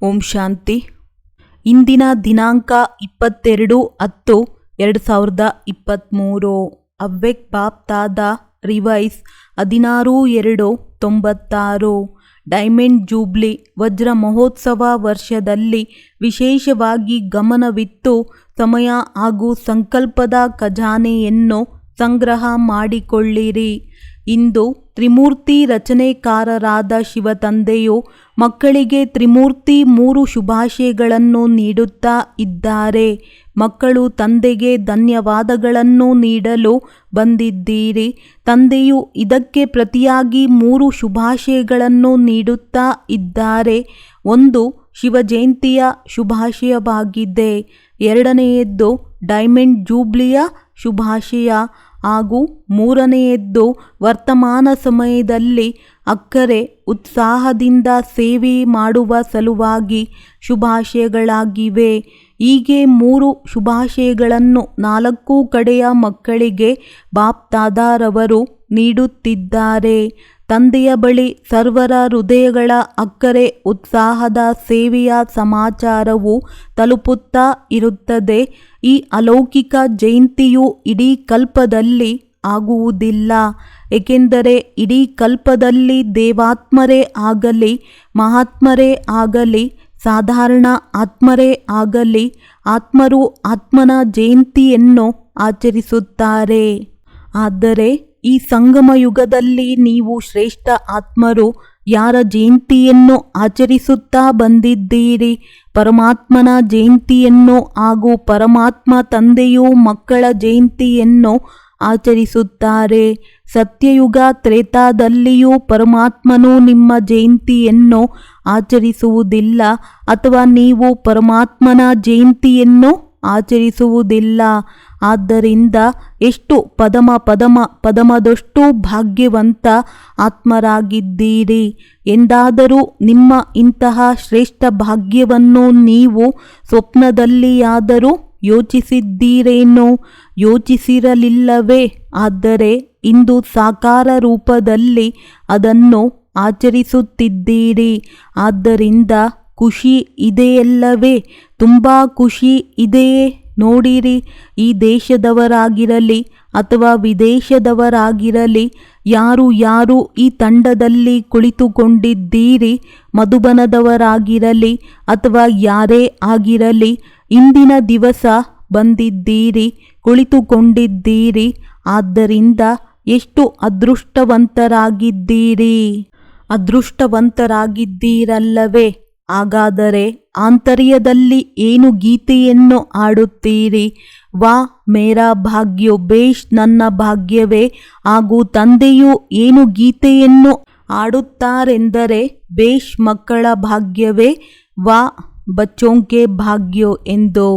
ಓಂ ಶಾಂತಿ. ಇಂದಿನ ದಿನಾಂಕ 22/10/2023. ಅವ್ಯಕ್ತ ಬಾಪ್ ದಾದಾ ರಿವೈಸ್ 16/2/96. ಡೈಮಂಡ್ ಜೂಬ್ಲಿ ವಜ್ರ ಮಹೋತ್ಸವ ವರ್ಷದಲ್ಲಿ ವಿಶೇಷವಾಗಿ ಗಮನವಿತ್ತು ಸಮಯ ಹಾಗೂ ಸಂಕಲ್ಪದ ಖಜಾನೆಯನ್ನು ಸಂಗ್ರಹ ಮಾಡಿಕೊಳ್ಳಿರಿ. ಇಂದು ತ್ರಿಮೂರ್ತಿ ರಚನೆಕಾರರಾದ ಶಿವತಂದೆಯು ಮಕ್ಕಳಿಗೆ ತ್ರಿಮೂರ್ತಿ 3 ಶುಭಾಶಯಗಳನ್ನು ನೀಡುತ್ತಾ ಇದ್ದಾರೆ. ಮಕ್ಕಳು ತಂದೆಗೆ ಧನ್ಯವಾದಗಳನ್ನು ನೀಡಲು ಬಂದಿದ್ದೀರಿ. ತಂದೆಯು ಇದಕ್ಕೆ ಪ್ರತಿಯಾಗಿ 3 ಶುಭಾಶಯಗಳನ್ನು ನೀಡುತ್ತಾ ಇದ್ದಾರೆ. ಒಂದು ಶಿವ ಜಯಂತಿಯ ಶುಭಾಶಯವಾಗಿದೆ. ಎರಡನೆಯದ್ದು ಡೈಮಂಡ್ ಜೂಬ್ಲಿಯ ಶುಭಾಶಯ ಹಾಗೂ ಮೂರನೆಯದ್ದು ವರ್ತಮಾನ ಸಮಯದಲ್ಲಿ ಅಕ್ಕರೆ ಉತ್ಸಾಹದಿಂದ ಸೇವೆ ಮಾಡುವ ಸಲುವಾಗಿ ಶುಭಾಶಯಗಳಾಗಿವೆ. ಹೀಗೆ 3 ಶುಭಾಶಯಗಳನ್ನು 4 ಕಡೆಯ ಮಕ್ಕಳಿಗೆ ಬಾಪ್ ದಾದಾರವರು ನೀಡುತ್ತಿದ್ದಾರೆ. ತಂದೆಯ ಬಳಿ ಸರ್ವರ ಹೃದಯಗಳ ಅಕ್ಕರೆ ಉತ್ಸಾಹದ ಸೇವೆಯ ಸಮಾಚಾರವು ತಲುಪುತ್ತಾ ಇರುತ್ತದೆ. ಈ ಅಲೌಕಿಕ ಜಯಂತಿಯು ಇಡೀ ಕಲ್ಪದಲ್ಲಿ ಆಗುವುದಿಲ್ಲ, ಏಕೆಂದರೆ ಇಡೀ ಕಲ್ಪದಲ್ಲಿ ದೇವಾತ್ಮರೇ ಆಗಲಿ, ಮಹಾತ್ಮರೇ ಆಗಲಿ, ಸಾಧಾರಣ ಆತ್ಮರೇ ಆಗಲಿ, ಆತ್ಮರು ಆತ್ಮನ ಜಯಂತಿಯನ್ನು ಆಚರಿಸುತ್ತಾರೆ. ಆದರೆ ಈ ಸಂಗಮ ಯುಗದಲ್ಲಿ ನೀವು ಶ್ರೇಷ್ಠ ಆತ್ಮರು ಯಾರ ಜಯಂತಿಯನ್ನು ಆಚರಿಸುತ್ತಾ ಬಂದಿದ್ದೀರಿ? ಪರಮಾತ್ಮನ ಜಯಂತಿಯನ್ನು ಹಾಗೂ ಪರಮಾತ್ಮ ತಂದೆಯು ಮಕ್ಕಳ ಜಯಂತಿಯನ್ನು ಆಚರಿಸುತ್ತಾರೆ. ಸತ್ಯಯುಗ ತ್ರೇತಾದಲ್ಲಿಯೂ ಪರಮಾತ್ಮನು ನಿಮ್ಮ ಜಯಂತಿಯನ್ನು ಆಚರಿಸುವುದಿಲ್ಲ ಅಥವಾ ನೀವು ಪರಮಾತ್ಮನ ಜಯಂತಿಯನ್ನು ಆಚರಿಸುವುದಿಲ್ಲ. ಆದ್ದರಿಂದ ಎಷ್ಟು ಪದಮದಷ್ಟು ಭಾಗ್ಯವಂತ ಆತ್ಮರಾಗಿದ್ದೀರಿ. ಎಂದಾದರೂ ನಿಮ್ಮ ಇಂತಹ ಶ್ರೇಷ್ಠ ಭಾಗ್ಯವನ್ನು ನೀವು ಸ್ವಪ್ನದಲ್ಲಿಯಾದರೂ ಯೋಚಿಸಿದ್ದೀರೇನೋ? ಯೋಚಿಸಿರಲಿಲ್ಲವೇ? ಆದರೆ ಇಂದು ಸಾಕಾರ ರೂಪದಲ್ಲಿ ಅದನ್ನು ಆಚರಿಸುತ್ತಿದ್ದೀರಿ. ಆದ್ದರಿಂದ ಖುಷಿ ಇದೆಯಲ್ಲವೇ? ತುಂಬ ಖುಷಿ ಇದೆಯೇ? ನೋಡಿರಿ, ಈ ದೇಶದವರಾಗಿರಲಿ ಅಥವಾ ವಿದೇಶದವರಾಗಿರಲಿ, ಯಾರು ಈ ತಂಡದಲ್ಲಿ ಕುಳಿತುಕೊಂಡಿದ್ದೀರಿ, ಮಧುಬನದವರಾಗಿರಲಿ ಅಥವಾ ಯಾರೇ ಆಗಿರಲಿ, ಇಂದಿನ ದಿವಸ ಬಂದಿದ್ದೀರಿ, ಕುಳಿತುಕೊಂಡಿದ್ದೀರಿ. ಆದ್ದರಿಂದ ಎಷ್ಟು ಅದೃಷ್ಟವಂತರಾಗಿದ್ದೀರಲ್ಲವೇ? ಹಾಗಾದರೆ ಆಂತರ್ಯದಲ್ಲಿ ಏನು ಗೀತೆಯನ್ನು ಆಡುತ್ತೀರಿ? ವಾ ಮೇರಾ ಭಾಗ್ಯೋ ಬೇಶ್, ನನ್ನ ಭಾಗ್ಯವೇ. ಹಾಗೂ ತಂದೆಯು ಏನು ಗೀತೆಯನ್ನು ಆಡುತ್ತಾರೆಂದರೆ ಬೇಶ್, ಮಕ್ಕಳ ಭಾಗ್ಯವೇ. ವಾ ಬಚ್ಚೋಂಕೆ ಭಾಗ್ಯೋ ಎಂದು.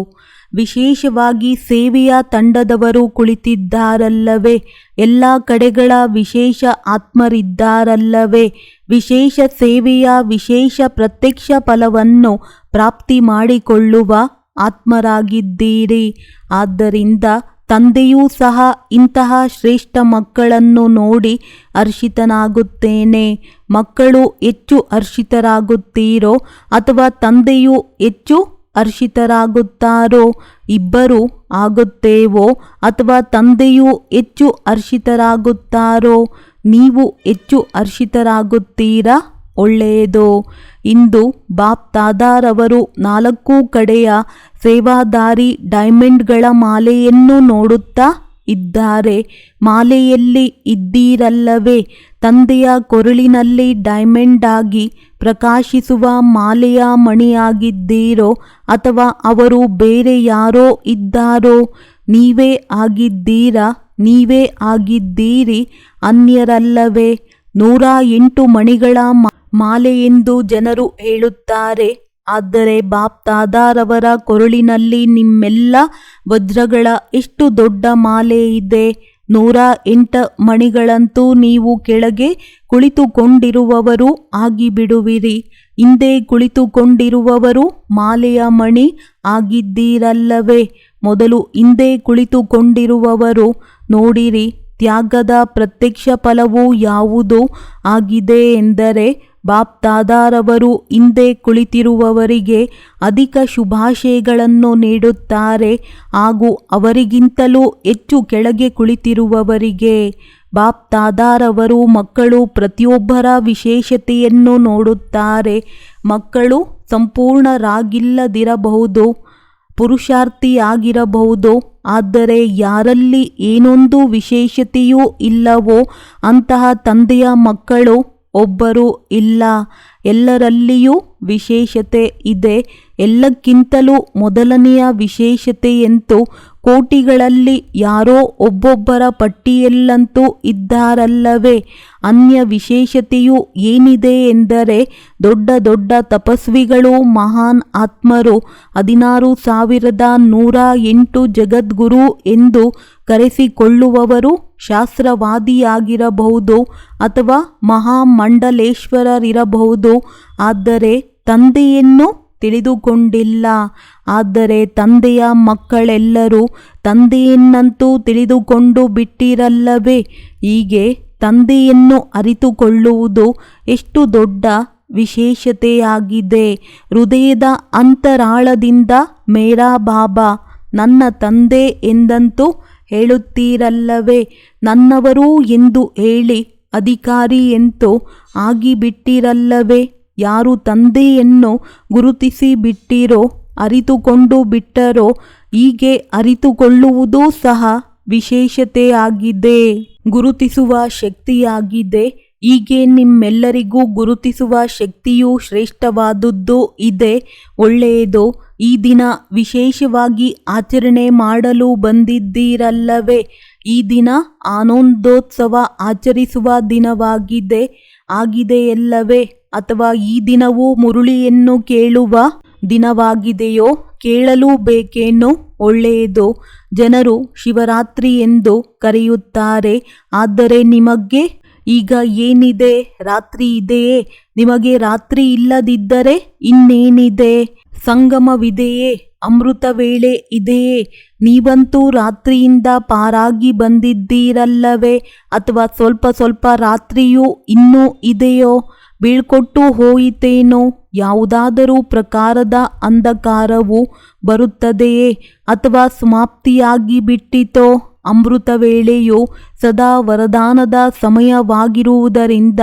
ವಿಶೇಷವಾಗಿ ಸೇವೆಯ ತಂಡದವರು ಕುಳಿತಿದ್ದಾರಲ್ಲವೇ? ಎಲ್ಲ ಕಡೆಗಳ ವಿಶೇಷ ಆತ್ಮರಿದ್ದಾರಲ್ಲವೇ? ವಿಶೇಷ ಸೇವೆಯ ವಿಶೇಷ ಪ್ರತ್ಯಕ್ಷ ಫಲವನ್ನು ಪ್ರಾಪ್ತಿ ಮಾಡಿಕೊಳ್ಳುವ ಆತ್ಮರಾಗಿದ್ದೀರಿ. ಆದ್ದರಿಂದ ತಂದೆಯೂ ಸಹ ಇಂತಹ ಶ್ರೇಷ್ಠ ಮಕ್ಕಳನ್ನು ನೋಡಿ ಹರ್ಷಿತನಾಗುತ್ತೇನೆ. ಮಕ್ಕಳು ಹೆಚ್ಚು ಹರ್ಷಿತರಾಗುತ್ತೀರೋ ಅಥವಾ ತಂದೆಯು ಹೆಚ್ಚು ಹರ್ಷಿತರಾಗುತ್ತಾರೋ? ಇಬ್ಬರೂ ಆಗುತ್ತೇವೋ ಅಥವಾ ತಂದೆಯು ಹೆಚ್ಚು ಹರ್ಷಿತರಾಗುತ್ತಾರೋ? ನೀವು ಹೆಚ್ಚು ಹರ್ಷಿತರಾಗುತ್ತೀರಾ? ಒಳ್ಳೆಯದು. ಇಂದು ಬಾಪ್ ದಾದಾರವರು 4 ಕಡೆಯ ಸೇವಾದಾರಿ ಡೈಮಂಡ್ಗಳ ಮಾಲೆಯನ್ನು ನೋಡುತ್ತಾ ಇದ್ದಾರೆ. ಮಾಲೆಯಲ್ಲಿ ಇದ್ದೀರಲ್ಲವೇ? ತಂದೆಯ ಕೊರಳಿನಲ್ಲಿ ಡೈಮಂಡ್ ಆಗಿ ಪ್ರಕಾಶಿಸುವ ಮಾಲೆಯ ಮಣಿಯಾಗಿದ್ದೀರೋ ಅಥವಾ ಅವರು ಬೇರೆ ಯಾರೋ ಇದ್ದಾರೋ? ನೀವೇ ಆಗಿದ್ದೀರಾ? ನೀವೇ ಆಗಿದ್ದೀರಿ, ಅನ್ಯರಲ್ಲವೇ? 108 ಮಣಿಗಳ ಮಾಲೆಯೆಂದು ಜನರು ಹೇಳುತ್ತಾರೆ. ಆದರೆ ಬಾಪ್ ದಾದಾರವರ ಕೊರಳಿನಲ್ಲಿ ನಿಮ್ಮೆಲ್ಲ ವಜ್ರಗಳ ಎಷ್ಟು ದೊಡ್ಡ ಮಾಲೆ ಇದೆ! 108 ಮಣಿಗಳಂತೂ ನೀವು ಕೆಳಗೆ ಕುಳಿತುಕೊಂಡಿರುವವರು ಆಗಿಬಿಡುವಿರಿ. ಹಿಂದೆ ಕುಳಿತುಕೊಂಡಿರುವವರು ಮಾಲೆಯ ಮಣಿ ಆಗಿದ್ದೀರಲ್ಲವೇ? ಮೊದಲು ಹಿಂದೆ ಕುಳಿತುಕೊಂಡಿರುವವರು. ನೋಡಿರಿ, ತ್ಯಾಗದ ಪ್ರತ್ಯಕ್ಷ ಫಲವು ಯಾವುದು ಆಗಿದೆ ಎಂದರೆ ಬಾಪ್ ದಾದಾರವರು ಹಿಂದೆ ಕುಳಿತಿರುವವರಿಗೆ ಅಧಿಕ ಶುಭಾಶಯಗಳನ್ನು ನೀಡುತ್ತಾರೆ ಹಾಗೂ ಅವರಿಗಿಂತಲೂ ಹೆಚ್ಚು ಕೆಳಗೆ ಕುಳಿತಿರುವವರಿಗೆ ಬಾಪ್ ದಾದಾರವರು ಮಕ್ಕಳು ಪ್ರತಿಯೊಬ್ಬರ ವಿಶೇಷತೆಯನ್ನು ನೋಡುತ್ತಾರೆ. ಮಕ್ಕಳು ಸಂಪೂರ್ಣರಾಗಿಲ್ಲದಿರಬಹುದು, ಪುರುಷಾರ್ಥಿಯಾಗಿರಬಹುದು, ಆದರೆ ಯಾರಲ್ಲಿ ಏನೊಂದು ವಿಶೇಷತೆಯೂ ಇಲ್ಲವೋ ಅಂತಹ ತಂದೆಯ ಮಕ್ಕಳು ಒಬ್ಬರೂ ಇಲ್ಲ. ಎಲ್ಲರಲ್ಲಿಯೂ ವಿಶೇಷತೆ ಇದೆ. ಎಲ್ಲಕ್ಕಿಂತಲೂ ಮೊದಲನೆಯ ವಿಶೇಷತೆಯಂತೂ ಕೋಟಿಗಳಲ್ಲಿ ಯಾರೋ ಒಬ್ಬೊಬ್ಬರ ಪಟ್ಟಿಯಲ್ಲಂತೂ ಇದ್ದಾರಲ್ಲವೇ. ಅನ್ಯ ವಿಶೇಷತೆಯು ಏನಿದೆ ಎಂದರೆ ದೊಡ್ಡ ದೊಡ್ಡ ತಪಸ್ವಿಗಳು, ಮಹಾನ್ ಆತ್ಮರು, 16,108 ಜಗದ್ಗುರು ಎಂದು ಕರೆಸಿಕೊಳ್ಳುವವರು ಶಾಸ್ತ್ರವಾದಿಯಾಗಿರಬಹುದು ಅಥವಾ ಮಹಾಮಂಡಲೇಶ್ವರರಿರಬಹುದು, ಆದರೆ ತಂದೆಯನ್ನು ತಿಳಿದುಕೊಂಡಿಲ್ಲ. ಆದರೆ ತಂದೆಯ ಮಕ್ಕಳೆಲ್ಲರೂ ತಂದೆಯನ್ನಂತೂ ತಿಳಿದುಕೊಂಡು ಬಿಟ್ಟಿರಲ್ಲವೇ. ಹೀಗೆ ತಂದೆಯನ್ನು ಅರಿತುಕೊಳ್ಳುವುದು ಎಷ್ಟು ದೊಡ್ಡ ವಿಶೇಷತೆಯಾಗಿದೆ. ಹೃದಯದ ಅಂತರಾಳದಿಂದ ಮೇರಾ ಬಾಬಾ ನನ್ನ ತಂದೆ ಎಂದಂತೂ ಹೇಳುತ್ತೀರಲ್ಲವೇ. ನನ್ನವರು ಎಂದು ಹೇಳಿ ಅಧಿಕಾರಿ ಎಂತೂ ಆಗಿಬಿಟ್ಟಿರಲ್ಲವೇ. ಯಾರು ತಂದೆಯನ್ನು ಗುರುತಿಸಿ ಬಿಟ್ಟಿರೋ, ಅರಿತುಕೊಂಡು ಬಿಟ್ಟರೋ, ಹೀಗೆ ಅರಿತುಕೊಳ್ಳುವುದೂ ಸಹ ವಿಶೇಷತೆಯಾಗಿದೆ, ಗುರುತಿಸುವ ಶಕ್ತಿಯಾಗಿದೆ. ಹೀಗೆ ನಿಮ್ಮೆಲ್ಲರಿಗೂ ಗುರುತಿಸುವ ಶಕ್ತಿಯು ಶ್ರೇಷ್ಠವಾದುದ್ದು ಇದೆ. ಒಳ್ಳೆಯದು. ಈ ದಿನ ವಿಶೇಷವಾಗಿ ಆಚರಣೆ ಮಾಡಲು ಬಂದಿದ್ದೀರಲ್ಲವೇ. ಈ ದಿನ ಆನಂದೋತ್ಸವ ಆಚರಿಸುವ ದಿನವಾಗಿದೆ, ಆಗಿದೆಯಲ್ಲವೇ. ಅಥವಾ ಈ ದಿನವೂ ಮುರುಳಿಯನ್ನು ಕೇಳುವ ದಿನವಾಗಿದೆಯೋ, ಕೇಳಲು ಬೇಕೇನೋ. ಒಳ್ಳೆಯದು. ಜನರು ಶಿವರಾತ್ರಿ ಎಂದು ಕರೆಯುತ್ತಾರೆ, ಆದರೆ ನಿಮಗೆ ಈಗ ಏನಿದೆ? ರಾತ್ರಿ ಇದೆಯೇ? ನಿಮಗೆ ರಾತ್ರಿ ಇಲ್ಲದಿದ್ದರೆ ಇನ್ನೇನಿದೆ? ಸಂಗಮವಿದೆಯೇ? ಅಮೃತ ವೇಳೆ ಇದೆಯೇ? ನೀವಂತೂ ರಾತ್ರಿಯಿಂದ ಪಾರಾಗಿ ಬಂದಿದ್ದೀರಲ್ಲವೇ. ಅಥವಾ ಸ್ವಲ್ಪ ಸ್ವಲ್ಪ ರಾತ್ರಿಯೂ ಇನ್ನೂ ಇದೆಯೋ? ಬೀಳ್ಕೊಟ್ಟು ಹೋಯಿತೇನೋ? ಯಾವುದಾದರೂ ಪ್ರಕಾರದ ಅಂಧಕಾರವು ಬರುತ್ತದೆಯೇ? ಅಥವಾ ಸಮಾಪ್ತಿಯಾಗಿ ಬಿಟ್ಟಿತೋ? ಅಮೃತ ವೇಳೆಯು ಸದಾ ವರದಾನದ ಸಮಯವಾಗಿರುವುದರಿಂದ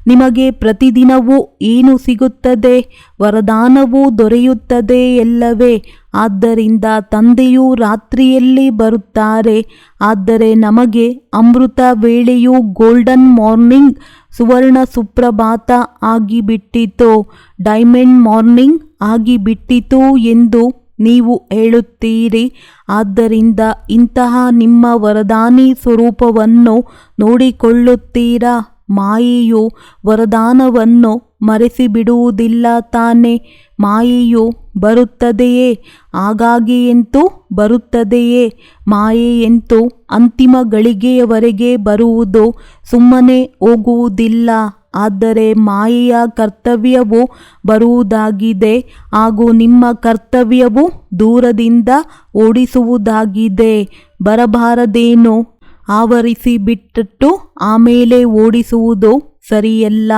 ನಿಮಗೆ ಪ್ರತಿದಿನವೂ ಏನು ಸಿಗುತ್ತದೆ? ವರದಾನವೂ ದೊರೆಯುತ್ತದೆ ಎಲ್ಲವೇ. ಆದ್ದರಿಂದ ತಂದೆಯು ರಾತ್ರಿಯಲ್ಲಿ ಬರುತ್ತಾರೆ. ಆದರೆ ನಮಗೆ ಅಮೃತ ವೇಳೆಯು ಗೋಲ್ಡನ್ ಮಾರ್ನಿಂಗ್, ಸುವರ್ಣ ಸುಪ್ರಭಾತ ಆಗಿಬಿಟ್ಟಿತು, ಡೈಮಂಡ್ ಮಾರ್ನಿಂಗ್ ಆಗಿಬಿಟ್ಟಿತು ಎಂದು ನೀವು ಹೇಳುತ್ತೀರಿ. ಆದ್ದರಿಂದ ಇಂತಹ ನಿಮ್ಮ ವರದಾನಿ ಸ್ವರೂಪವನ್ನು ನೋಡಿಕೊಳ್ಳುತ್ತೀರಾ? ಮಾಯೆಯು ವರದಾನವನ್ನು ಮರೆಸಿಬಿಡುವುದಿಲ್ಲ ತಾನೆ. ಮಾಯೆಯು ಬರುತ್ತದೆಯೇ? ಆಗಾಗೆಯಂತೂ ಬರುತ್ತದೆಯೇ? ಮಾಯೆಯಂತೂ ಅಂತಿಮ ಗಳಿಗೆಯವರೆಗೆ ಬರುವುದು, ಸುಮ್ಮನೆ ಹೋಗುವುದಿಲ್ಲ. ಆದರೆ ಮಾಯೆಯ ಕರ್ತವ್ಯವು ಬರುವುದಾಗಿದೆ ಹಾಗೂ ನಿಮ್ಮ ಕರ್ತವ್ಯವು ದೂರದಿಂದ ಓಡಿಸುವುದಾಗಿದೆ. ಬರಬಾರದೇನು ಆವರಿಸಿ ಬಿಟ್ಟು ಆಮೇಲೆ ಓಡಿಸುವುದು ಸರಿಯಲ್ಲ.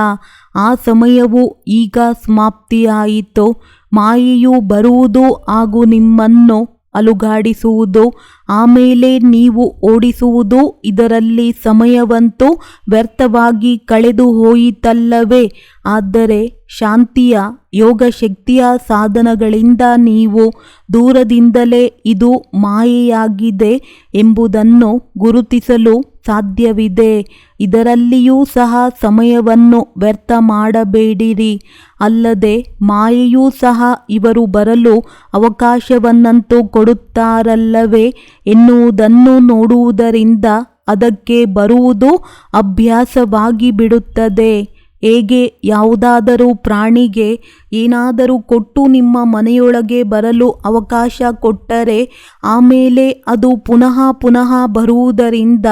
ಆ ಸಮಯವು ಈಗ ಸಮಾಪ್ತಿಯಾಯಿತು. ಮಾಯೆಯು ಬರುವುದು ಹಾಗೂ ನಿಮ್ಮನ್ನು ಅಲುಗಾಡಿಸುವುದು, ಆಮೇಲೆ ನೀವು ಓಡಿಸುವುದು. ಇದರಲ್ಲಿ ಸಮಯವಂತೂ ವ್ಯರ್ಥವಾಗಿ ಕಳೆದು ಹೋಯಿತಲ್ಲವೇ. ಆದರೆ ಶಾಂತಿಯ ಯೋಗ ಶಕ್ತಿಯ ಸಾಧನಗಳಿಂದ ನೀವು ದೂರದಿಂದಲೇ ಇದು ಮಾಯೆಯಾಗಿದೆ ಎಂಬುದನ್ನು ಗುರುತಿಸಲು ಸಾಧ್ಯವಿದೆ. ಇದರಲ್ಲಿಯೂ ಸಹ ಸಮಯವನ್ನು ವ್ಯರ್ಥ ಮಾಡಬೇಡಿರಿ. ಅಲ್ಲದೆ ಮಾಯೆಯೂ ಸಹ ಇವರು ಬರಲು ಅವಕಾಶವನ್ನಂತೂ ಕೊಡುತ್ತಾರಲ್ಲವೇ ಎನ್ನುವುದನ್ನು ನೋಡುವುದರಿಂದ ಅದಕ್ಕೆ ಬರುವುದು ಅಭ್ಯಾಸವಾಗಿ ಬಿಡುತ್ತದೆ. ಹೇಗೆ ಯಾವುದಾದರೂ ಪ್ರಾಣಿಗೆ ಏನಾದರೂ ಕೊಟ್ಟು ನಿಮ್ಮ ಮನೆಯೊಳಗೆ ಬರಲು ಅವಕಾಶ ಕೊಟ್ಟರೆ ಆಮೇಲೆ ಅದು ಪುನಃ ಪುನಃ ಬರುವುದರಿಂದ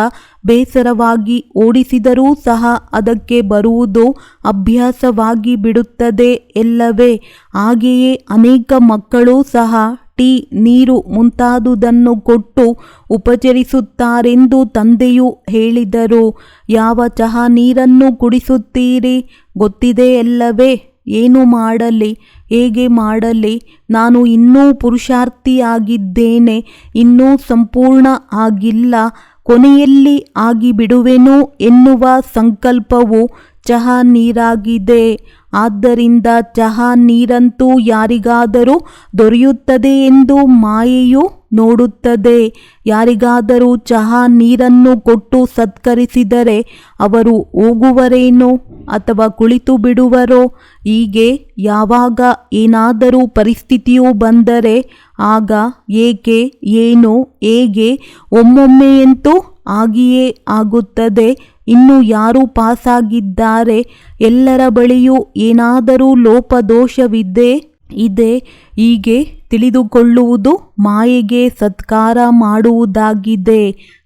ಬೇಸರವಾಗಿ ಓಡಿಸಿದರೂ ಸಹ ಅದಕ್ಕೆ ಬರುವುದು ಅಭ್ಯಾಸವಾಗಿ ಬಿಡುತ್ತದೆ ಎಲ್ಲವೇ. ಹಾಗೆಯೇ ಅನೇಕ ಮಕ್ಕಳು ಸಹ ಟೀ ನೀರು ಮುಂತಾದುದನ್ನು ಕೊಟ್ಟು ಉಪಚರಿಸುತ್ತಾರೆಂದು ತಂದೆಯು ಹೇಳಿದರು. ಯಾವ ಚಹಾ ನೀರನ್ನು ಕುಡಿಸುತ್ತೀರಿ ಗೊತ್ತಿದೆಯಲ್ಲವೇ? ಏನು ಮಾಡಲಿ, ಹೇಗೆ ಮಾಡಲಿ? ನಾನು ಇನ್ನೂ ಪುರುಷಾರ್ಥಿಯಾಗಿದ್ದೇನೆ, ಇನ್ನೂ ಸಂಪೂರ್ಣ ಆಗಿಲ್ಲ, ಕೊನೆಯಲ್ಲಿ ಆಗಿಬಿಡುವೆನು ಎನ್ನುವ ಸಂಕಲ್ಪವು ಚಹಾ ನೀರಾಗಿದೆ. ಆದ್ದರಿಂದ ಚಹಾ ನೀರಂತೂ ಯಾರಿಗಾದರೂ ದೊರೆಯುತ್ತದೆ ಎಂದು ಮಾಯೆಯು ನೋಡುತ್ತದೆ. ಯಾರಿಗಾದರೂ ಚಹಾ ನೀರನ್ನು ಕೊಟ್ಟು ಸತ್ಕರಿಸಿದರೆ ಅವರು ಹೋಗುವರೇನೋ ಅಥವಾ ಕುಳಿತು ಬಿಡುವರೋ? ಹೀಗೆ ಯಾವಾಗ ಏನಾದರೂ ಪರಿಸ್ಥಿತಿಯು ಬಂದರೆ ಆಗ ಏಕೆ, ಏನು, ಹೇಗೆ, ಒಮ್ಮೊಮ್ಮೆಯಂತೂ ಆಗಿಯೇ ಆಗುತ್ತದೆ. ಇನ್ನು ಯಾರು ಪಾಸಾಗಿದ್ದಾರೆ? ಎಲ್ಲರ ಬಳಿಯೂ ಏನಾದರೂ ಲೋಪದೋಷವಿದೆ ಇದೆ ಹೀಗೆ ತಿಳಿದುಕೊಳ್ಳುವುದು ಮಾಯೆಗೆ ಸತ್ಕಾರ ಮಾಡುವುದಾಗಿದೆ.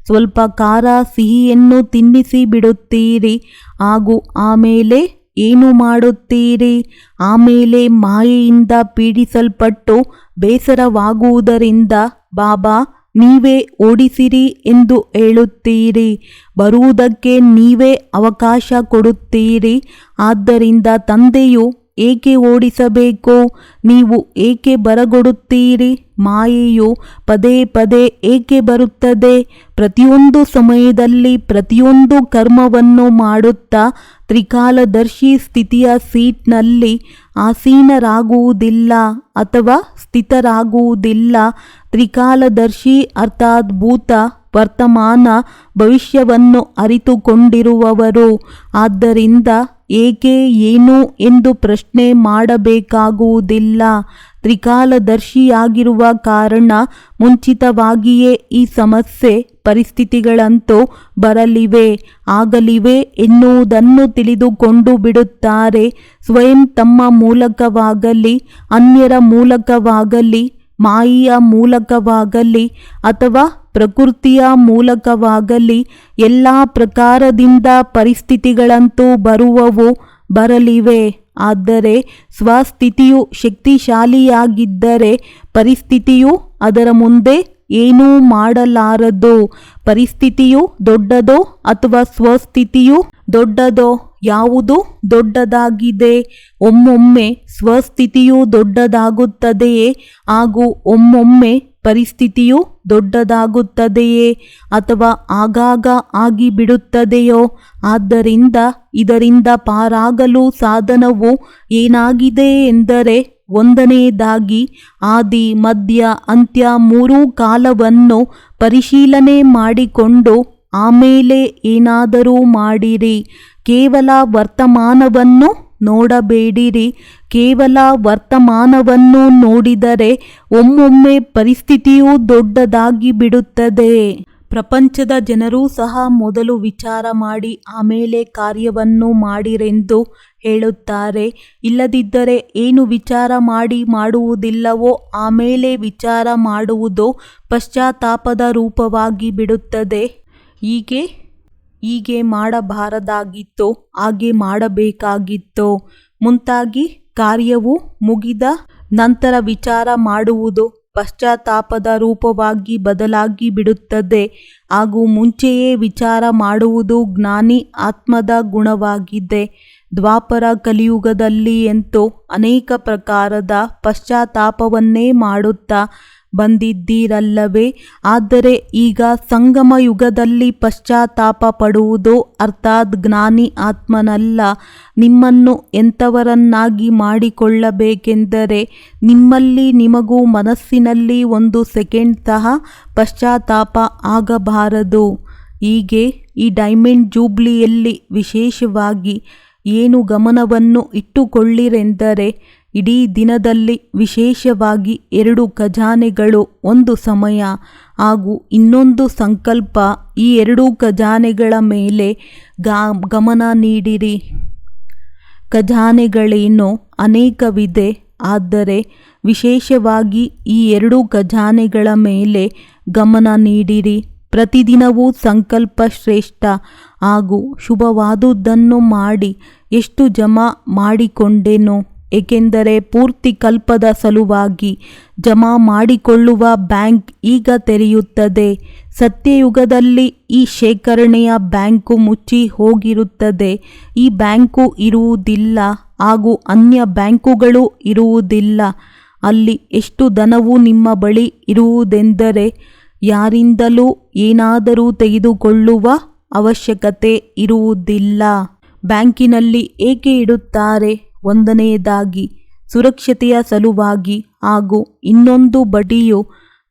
ಸ್ವಲ್ಪ ಖಾರ ಸಿಹಿಯನ್ನು ತಿನ್ನಿಸಿ ಬಿಡುತ್ತೀರಿ, ಹಾಗೂ ಆಮೇಲೆ ಏನು ಮಾಡುತ್ತೀರಿ? ಆಮೇಲೆ ಮಾಯೆಯಿಂದ ಪೀಡಿಸಲ್ಪಟ್ಟು ಬೇಸರವಾಗುವುದರಿಂದ ಬಾಬಾ ನೀವೇ ಓಡಿಸಿರಿ ಎಂದು ಹೇಳುತ್ತೀರಿ. ಬರುವುದಕ್ಕೆ ನೀವೇ ಅವಕಾಶ ಕೊಡುತ್ತೀರಿ. ಆದ್ದರಿಂದ ತಂದೆಯು ಏಕೆ ಓಡಿಸಬೇಕು? ನೀವು ಏಕೆ ಬರಗೊಡುತ್ತೀರಿ? ಮಾಯೆಯು ಪದೇ ಪದೇ ಏಕೆ ಬರುತ್ತದೆ? ಪ್ರತಿಯೊಂದು ಸಮಯದಲ್ಲಿ ಪ್ರತಿಯೊಂದು ಕರ್ಮವನ್ನು ಮಾಡುತ್ತಾ ತ್ರಿಕಾಲದರ್ಶಿ ಸ್ಥಿತಿಯ ಸೀಟ್ನಲ್ಲಿ ಆಸೀನರಾಗುವುದಿಲ್ಲ ಅಥವಾ ಸ್ಥಿತರಾಗುವುದಿಲ್ಲ. ತ್ರಿಕಾಲದರ್ಶಿ ಅರ್ಥಾತ್ ಭೂತ, ವರ್ತಮಾನ, ಭವಿಷ್ಯವನ್ನು ಅರಿತುಕೊಂಡಿರುವವರು. ಆದ್ದರಿಂದ ಏಕೆ, ಏನು ಎಂದು ಪ್ರಶ್ನೆ ಮಾಡಬೇಕಾಗುವುದಿಲ್ಲ. ತ್ರಿಕಾಲದರ್ಶಿಯಾಗಿರುವ ಕಾರಣ ಮುಂಚಿತವಾಗಿಯೇ ಈ ಸಮಸ್ಯೆ ಪರಿಸ್ಥಿತಿಗಳಂತೂ ಬರಲಿವೆ, ಆಗಲಿವೆ ಎನ್ನುವುದನ್ನು ತಿಳಿದುಕೊಂಡು ಬಿಡುತ್ತಾರೆ. ಸ್ವಯಂ ತಮ್ಮ ಮೂಲಕವಾಗಲಿ, ಅನ್ಯರ ಮೂಲಕವಾಗಲಿ, ಮಾಯೆಯ ಮೂಲಕವಾಗಲಿ ಅಥವಾ ಪ್ರಕೃತಿಯ ಮೂಲಕವಾಗಲಿ ಎಲ್ಲ ಪ್ರಕಾರದಿಂದ ಪರಿಸ್ಥಿತಿಗಳಂತೂ ಬರುವವು, ಬರಲಿವೆ. ಆದರೆ ಸ್ವಸ್ಥಿತಿಯು ಶಕ್ತಿಶಾಲಿಯಾಗಿದ್ದರೆ ಪರಿಸ್ಥಿತಿಯು ಅದರ ಮುಂದೆ ಏನೂ ಮಾಡಲಾರದು. ಪರಿಸ್ಥಿತಿಯು ದೊಡ್ಡದೋ ಅಥವಾ ಸ್ವಸ್ಥಿತಿಯು ದೊಡ್ಡದೋ? ಯಾವುದು ದೊಡ್ಡದಾಗಿದೆ? ಒಮ್ಮೊಮ್ಮೆ ಸ್ವಸ್ಥಿತಿಯು ದೊಡ್ಡದಾಗುತ್ತದೆಯೇ ಹಾಗೂ ಒಮ್ಮೊಮ್ಮೆ ಪರಿಸ್ಥಿತಿಯು ದೊಡ್ಡದಾಗುತ್ತದೆಯೇ ಅಥವಾ ಆಗಾಗ ಆಗಿಬಿಡುತ್ತದೆಯೋ? ಆದ್ದರಿಂದ ಇದರಿಂದ ಪಾರಾಗಲು ಸಾಧನವು ಏನಾಗಿದೆ ಎಂದರೆ, ಒಂದನೆಯದಾಗಿ ಆದಿ, ಮಧ್ಯ, ಅಂತ್ಯ ಮೂರೂ ಕಾಲವನ್ನು ಪರಿಶೀಲನೆ ಮಾಡಿಕೊಂಡು ಆಮೇಲೆ ಏನಾದರೂ ಮಾಡಿರಿ. ಕೇವಲ ವರ್ತಮಾನವನ್ನು ನೋಡಬೇಡಿರಿ. ಕೇವಲ ವರ್ತಮಾನವನ್ನು ನೋಡಿದರೆ ಒಮ್ಮೊಮ್ಮೆ ಪರಿಸ್ಥಿತಿಯು ದೊಡ್ಡದಾಗಿ ಬಿಡುತ್ತದೆ. ಪ್ರಪಂಚದ ಜನರೂ ಸಹ ಮೊದಲು ವಿಚಾರ ಮಾಡಿ ಆಮೇಲೆ ಕಾರ್ಯವನ್ನು ಮಾಡಿರೆಂದು ಹೇಳುತ್ತಾರೆ. ಇಲ್ಲದಿದ್ದರೆ ಏನು ವಿಚಾರ ಮಾಡಿ ಮಾಡುವುದಿಲ್ಲವೋ ಆಮೇಲೆ ವಿಚಾರ ಮಾಡುವುದು ಪಶ್ಚಾತ್ತಾಪದ ರೂಪವಾಗಿ ಬಿಡುತ್ತದೆ. ಹೀಗೆ ಮಾಡಬಾರದಾಗಿತ್ತೋ, ಹಾಗೆ ಮಾಡಬೇಕಾಗಿತ್ತೋ ಮುಂತಾಗಿ ಕಾರ್ಯವು ಮುಗಿದ ನಂತರ ವಿಚಾರ ಮಾಡುವುದು ಪಶ್ಚಾತ್ತಾಪದ ರೂಪವಾಗಿ ಬದಲಾಗಿ ಬಿಡುತ್ತದೆ. ಹಾಗೂ ಮುಂಚೆಯೇ ವಿಚಾರ ಮಾಡುವುದು ಜ್ಞಾನಿ ಆತ್ಮದ ಗುಣವಾಗಿದೆ. ದ್ವಾಪರ ಕಲಿಯುಗದಲ್ಲಿ ಅಂತೂ ಅನೇಕ ಪ್ರಕಾರದ ಪಶ್ಚಾತ್ತಾಪವನ್ನೇ ಮಾಡುತ್ತಾ ಬಂದಿದ್ದೀರಲ್ಲವೇ? ಆದರೆ ಈಗ ಸಂಗಮ ಯುಗದಲ್ಲಿ ಪಶ್ಚಾತ್ತಾಪ ಪಡುವುದು ಅರ್ಥಾತ್ ಜ್ಞಾನಿ ಆತ್ಮನಲ್ಲ. ನಿಮ್ಮನ್ನು ಎಂಥವರನ್ನಾಗಿ ಮಾಡಿಕೊಳ್ಳಬೇಕೆಂದರೆ ನಿಮ್ಮಲ್ಲಿ ನಿಮಗೂ ಮನಸ್ಸಿನಲ್ಲಿ ಒಂದು ಸೆಕೆಂಡ್ ಸಹ ಪಶ್ಚಾತ್ತಾಪ ಆಗಬಾರದು. ಹೀಗೆ ಈ ಡೈಮಂಡ್ ಜೂಬ್ಲಿಯಲ್ಲಿ ವಿಶೇಷವಾಗಿ ಏನು ಗಮನವನ್ನು ಇಟ್ಟುಕೊಳ್ಳಿರೆಂದರೆ, ಇಡೀ ದಿನದಲ್ಲಿ ವಿಶೇಷವಾಗಿ 2 ಖಜಾನೆಗಳು ಒಂದು ಸಮಯ ಹಾಗೂ ಇನ್ನೊಂದು ಸಂಕಲ್ಪ, ಈ 2 ಖಜಾನೆಗಳ ಮೇಲೆ ಗಮನ ನೀಡಿರಿ. ಖಜಾನೆಗಳೇನೋ ಅನೇಕವಿದೆ, ಆದರೆ ವಿಶೇಷವಾಗಿ ಈ 2 ಖಜಾನೆಗಳ ಮೇಲೆ ಗಮನ ನೀಡಿರಿ. ಪ್ರತಿದಿನವೂ ಸಂಕಲ್ಪ ಶ್ರೇಷ್ಠ ಹಾಗೂ ಶುಭವಾದುದನ್ನು ಮಾಡಿ ಎಷ್ಟು ಜಮಾ ಮಾಡಿಕೊಂಡೆನೋ ಏಕೆಂದರೆ ಪೂರ್ತಿ ಕಲ್ಪದ ಸಲುವಾಗಿ ಜಮಾ ಮಾಡಿಕೊಳ್ಳುವ ಬ್ಯಾಂಕ್ ಈಗ ತೆರೆಯುತ್ತದೆ. ಸತ್ಯಯುಗದಲ್ಲಿ ಈ ಶೇಖರಣೆಯ ಬ್ಯಾಂಕು ಮುಚ್ಚಿ ಹೋಗಿರುತ್ತದೆ. ಈ ಬ್ಯಾಂಕು ಇರುವುದಿಲ್ಲ ಹಾಗೂ ಅನ್ಯ ಬ್ಯಾಂಕುಗಳು ಇರುವುದಿಲ್ಲ. ಅಲ್ಲಿ ಎಷ್ಟು ಧನವು ನಿಮ್ಮ ಬಳಿ ಇರುವುದೆಂದರೆ ಯಾರಿಂದಲೂ ಏನಾದರೂ ತೆಗೆದುಕೊಳ್ಳುವ ಅವಶ್ಯಕತೆ ಇರುವುದಿಲ್ಲ. ಬ್ಯಾಂಕಿನಲ್ಲಿ ಏಕೆ ಇಡುತ್ತಾರೆ? ಒಂದನೆಯದಾಗಿ ಸುರಕ್ಷತೆಯ ಸಲುವಾಗಿ ಹಾಗೂ ಇನ್ನೊಂದು ಬಡ್ಡಿಯು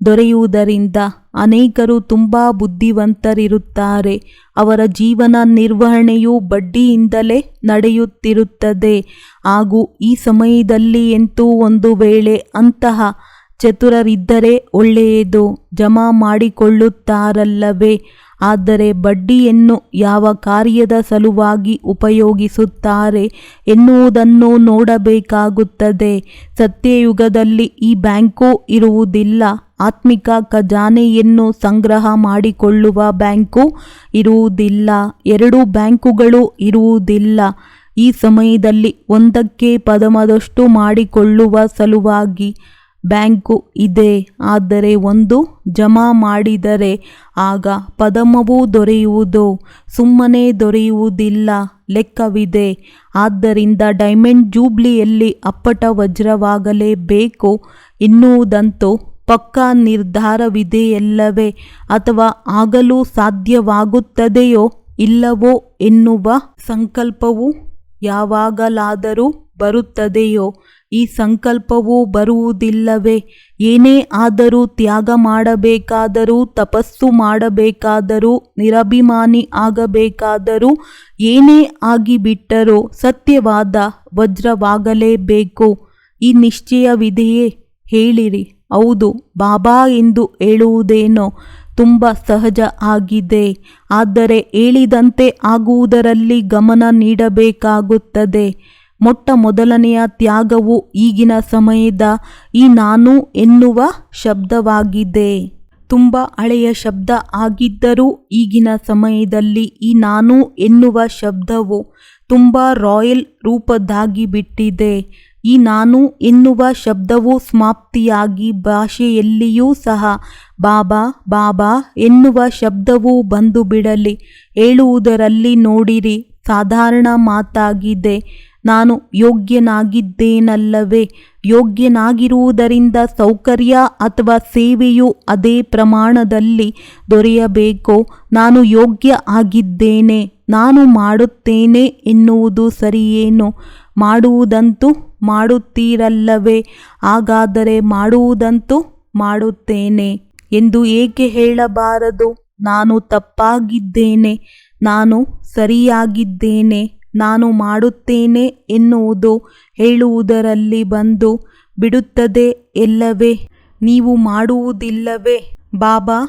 ದೊರೆಯುವುದರಿಂದ. ಅನೇಕರು ತುಂಬ ಬುದ್ಧಿವಂತರಿರುತ್ತಾರೆ. ಅವರ ಜೀವನ ನಿರ್ವಹಣೆಯು ಬಡ್ಡಿಯಿಂದಲೇ ನಡೆಯುತ್ತಿರುತ್ತದೆ. ಹಾಗೂ ಈ ಸಮಯದಲ್ಲಿ ಅಂತೂ ಒಂದು ವೇಳೆ ಅಂತಹ ಚತುರರಿದ್ದರೆ ಒಳ್ಳೆಯದು, ಜಮಾ ಮಾಡಿಕೊಳ್ಳುತ್ತಾರಲ್ಲವೇ. ಆದರೆ ಬಡ್ಡಿಯನ್ನು ಯಾವ ಕಾರ್ಯದ ಸಲುವಾಗಿ ಉಪಯೋಗಿಸುತ್ತಾರೆ ಎನ್ನುವುದನ್ನು ನೋಡಬೇಕಾಗುತ್ತದೆ. ಸತ್ಯಯುಗದಲ್ಲಿ ಈ ಬ್ಯಾಂಕು ಇರುವುದಿಲ್ಲ. ಆತ್ಮಿಕ ಖಜಾನೆಯನ್ನು ಸಂಗ್ರಹ ಮಾಡಿಕೊಳ್ಳುವ ಬ್ಯಾಂಕು ಇರುವುದಿಲ್ಲ. ಎರಡು ಬ್ಯಾಂಕುಗಳು ಇರುವುದಿಲ್ಲ. ಈ ಸಮಯದಲ್ಲಿ ಒಂದಕ್ಕೆ ಪದಮದಷ್ಟು ಮಾಡಿಕೊಳ್ಳುವ ಸಲುವಾಗಿ ಬ್ಯಾಂಕು ಇದೆ. ಆದರೆ ಒಂದು ಜಮಾ ಮಾಡಿದರೆ ಆಗ ಪದಮವೂ ದೊರೆಯುವುದು, ಸುಮ್ಮನೆ ದೊರೆಯುವುದಿಲ್ಲ, ಲೆಕ್ಕವಿದೆ. ಆದ್ದರಿಂದ ಡೈಮಂಡ್ ಜೂಬ್ಲಿಯಲ್ಲಿ ಅಪ್ಪಟ ವಜ್ರವಾಗಲೇಬೇಕು ಎನ್ನುವುದಂತೂ ಪಕ್ಕಾ ನಿರ್ಧಾರವಿದೆಯಲ್ಲವೇ. ಅಥವಾ ಆಗಲು ಸಾಧ್ಯವಾಗುತ್ತದೆಯೋ ಇಲ್ಲವೋ ಎನ್ನುವ ಸಂಕಲ್ಪವು ಯಾವಾಗಲಾದರೂ ಬರುತ್ತದೆಯೋ? ಈ ಸಂಕಲ್ಪವು ಬರುವುದಿಲ್ಲವೇ? ಏನೇ ಆದರೂ, ತ್ಯಾಗ ಮಾಡಬೇಕಾದರೂ, ತಪಸ್ಸು ಮಾಡಬೇಕಾದರೂ, ನಿರಭಿಮಾನಿ ಆಗಬೇಕಾದರೂ, ಏನೇ ಆಗಿಬಿಟ್ಟರೂ ಸತ್ಯವಾದ ವಜ್ರವಾಗಲೇಬೇಕು. ಈ ನಿಶ್ಚಯವಿದೆಯೇ? ಹೇಳಿರಿ. ಹೌದು ಬಾಬಾ ಎಂದು ಹೇಳುವುದೇನೋ ತುಂಬ ಸಹಜ ಆಗಿದೆ. ಆದರೆ ಹೇಳಿದಂತೆ ಆಗುವುದರಲ್ಲಿ ಗಮನ ನೀಡಬೇಕಾಗುತ್ತದೆ. ಮೊಟ್ಟ ಮೊದಲನೆಯ ತ್ಯಾಗವು ಈಗಿನ ಸಮಯದ ಈ ನಾನು ಎನ್ನುವ ಶಬ್ದವಾಗಿದೆ. ತುಂಬ ಹಳೆಯ ಶಬ್ದ ಆಗಿದ್ದರೂ ಈಗಿನ ಸಮಯದಲ್ಲಿ ಈ ನಾನು ಎನ್ನುವ ಶಬ್ದವು ತುಂಬ ರಾಯಲ್ ರೂಪದ್ದಾಗಿಬಿಟ್ಟಿದೆ. ಈ ನಾನು ಎನ್ನುವ ಶಬ್ದವು ಸಮಾಪ್ತಿಯಾಗಿ ಭಾಷೆಯಲ್ಲಿಯೂ ಸಹ ಬಾಬಾ ಬಾಬಾ ಎನ್ನುವ ಶಬ್ದವು ಬಂದು ಬಿಡಲಿ. ಹೇಳುವುದರಲ್ಲಿ ನೋಡಿರಿ, ಸಾಧಾರಣ ಮಾತಾಗಿದೆ. ನಾನು ಯೋಗ್ಯನಾಗಿದ್ದೇನಲ್ಲವೇ? ಯೋಗ್ಯನಾಗಿರುವುದರಿಂದ ಸೌಕರ್ಯ ಅಥವಾ ಸೇವೆಯು ಅದೇ ಪ್ರಮಾಣದಲ್ಲಿ ದೊರೆಯಬೇಕು. ನಾನು ಯೋಗ್ಯ ಆಗಿದ್ದೇನೆ, ನಾನು ಮಾಡುತ್ತೇನೆ ಎನ್ನುವುದು ಸರಿಯೇನು? ಮಾಡುವುದಂತೂ ಮಾಡುತ್ತೀರಲ್ಲವೇ? ಹಾಗಾದರೆ ಮಾಡುವುದಂತೂ ಮಾಡುತ್ತೇನೆ ಎಂದು ಏಕೆ ಹೇಳಬಾರದು? ನಾನು ತಪ್ಪಾಗಿದ್ದೇನೆ, ನಾನು ಸರಿಯಾಗಿದ್ದೇನೆ, ನಾನು ಮಾಡುತ್ತೇನೆ ಎನ್ನುವುದು ಹೇಳುವುದರಲ್ಲಿ ಬಂದು ಬಿಡುತ್ತದೆ ಎಲ್ಲವೇ? ನೀವು ಮಾಡುವುದಿಲ್ಲವೇ? ಬಾಬಾ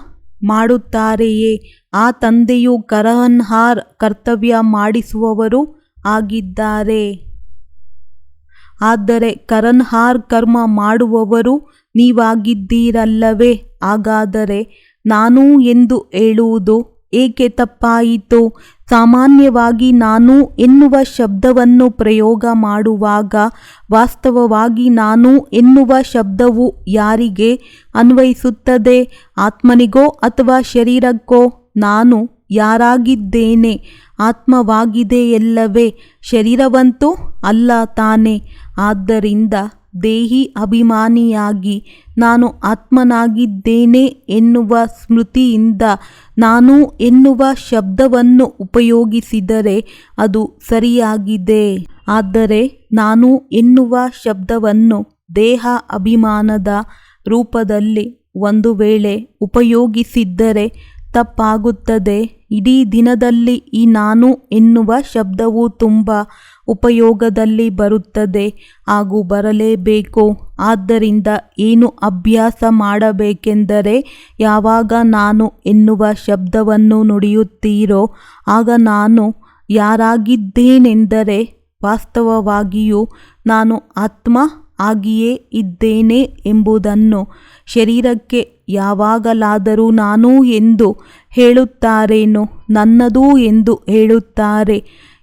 ಮಾಡುತ್ತಾರೆಯೇ? ಆ ತಂದೆಯು ಕರನ್ಹಾರ್ ಕರ್ತವ್ಯ ಮಾಡಿಸುವವರು ಆಗಿದ್ದಾರೆ. ಆದರೆ ಕರನ್ಹಾರ್ ಕರ್ಮ ಮಾಡುವವರು ನೀವಾಗಿದ್ದೀರಲ್ಲವೇ? ಹಾಗಾದರೆ ನಾನು ಎಂದು ಹೇಳುವುದು ಏಕೆ ತಪ್ಪಾಯಿತು? ಸಾಮಾನ್ಯವಾಗಿ ನಾನು ಎನ್ನುವ ಶಬ್ದವನ್ನು ಪ್ರಯೋಗ ಮಾಡುವಾಗ ವಾಸ್ತವವಾಗಿ ನಾನು ಎನ್ನುವ ಶಬ್ದವು ಯಾರಿಗೆ ಅನ್ವಯಿಸುತ್ತದೆ? ಆತ್ಮನಿಗೋ ಅಥವಾ ಶರೀರಕ್ಕೋ? ನಾನು ಯಾರಾಗಿದ್ದೇನೆ? ಆತ್ಮವಾಗಿದೆಯಲ್ಲವೇ? ಶರೀರವಂತೂ ಅಲ್ಲ ತಾನೆ. ಆದ್ದರಿಂದ ದೇಹಿ ಅಭಿಮಾನಿಯಾಗಿ ನಾನು ಆತ್ಮನಾಗಿದ್ದೇನೆ ಎನ್ನುವ ಸ್ಮೃತಿಯಿಂದ ನಾನು ಎನ್ನುವ ಶಬ್ದವನ್ನು ಉಪಯೋಗಿಸಿದರೆ ಅದು ಸರಿಯಾಗಿದೆ. ಆದರೆ ನಾನು ಎನ್ನುವ ಶಬ್ದವನ್ನು ದೇಹ ಅಭಿಮಾನದ ರೂಪದಲ್ಲಿ ಒಂದು ವೇಳೆ ಉಪಯೋಗಿಸಿದ್ದರೆ ತಪ್ಪಾಗುತ್ತದೆ. ಇಡೀ ದಿನದಲ್ಲಿ ಈ ನಾನು ಎನ್ನುವ ಶಬ್ದವು ತುಂಬ ಉಪಯೋಗದಲ್ಲಿ ಬರುತ್ತದೆ ಹಾಗೂ ಬರಲೇಬೇಕು. ಆದ್ದರಿಂದ ಏನು ಅಭ್ಯಾಸ ಮಾಡಬೇಕೆಂದರೆ ಯಾವಾಗ ನಾನು ಎನ್ನುವ ಶಬ್ದವನ್ನು ನುಡಿಯುತ್ತೀರೋ ಆಗ ನಾನು ಯಾರಾಗಿದ್ದೇನೆಂದರೆ ವಾಸ್ತವವಾಗಿಯೂ ನಾನು ಆತ್ಮ ಆಗಿಯೇ ಇದ್ದೇನೆ ಎಂಬುದನ್ನು. ಶರೀರಕ್ಕೆ ಯಾವಾಗಲಾದರೂ ನಾನು ಎಂದು ಹೇಳುತ್ತಾರೇನೋ, ನನ್ನದು ಎಂದು ಹೇಳುತ್ತಾರೆ.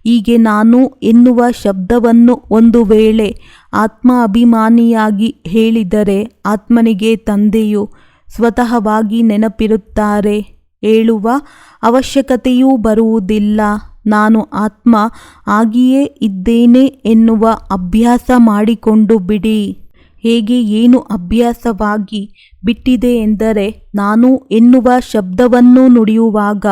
ಹೀಗೆ ನಾನು ಎನ್ನುವ ಶಬ್ದವನ್ನು ಒಂದು ವೇಳೆ ಆತ್ಮ ಅಭಿಮಾನಿಯಾಗಿ ಹೇಳಿದರೆ ಆತ್ಮನಿಗೆ ತಂದೆಯು ಸ್ವತಃವಾಗಿ ನೆನಪಿರುತ್ತಾರೆ. ಹೇಳುವ ಅವಶ್ಯಕತೆಯೂ ಬರುವುದಿಲ್ಲ. ನಾನು ಆತ್ಮ ಆಗಿಯೇ ಇದ್ದೇನೆ ಎನ್ನುವ ಅಭ್ಯಾಸ ಮಾಡಿಕೊಂಡು ಬಿಡಿ. ಹೇಗೆ ಏನು ಅಭ್ಯಾಸವಾಗಿ ಬಿಟ್ಟಿದೆ ಎಂದರೆ, ನಾನು ಎನ್ನುವ ಶಬ್ದವನ್ನು ನುಡಿಯುವಾಗ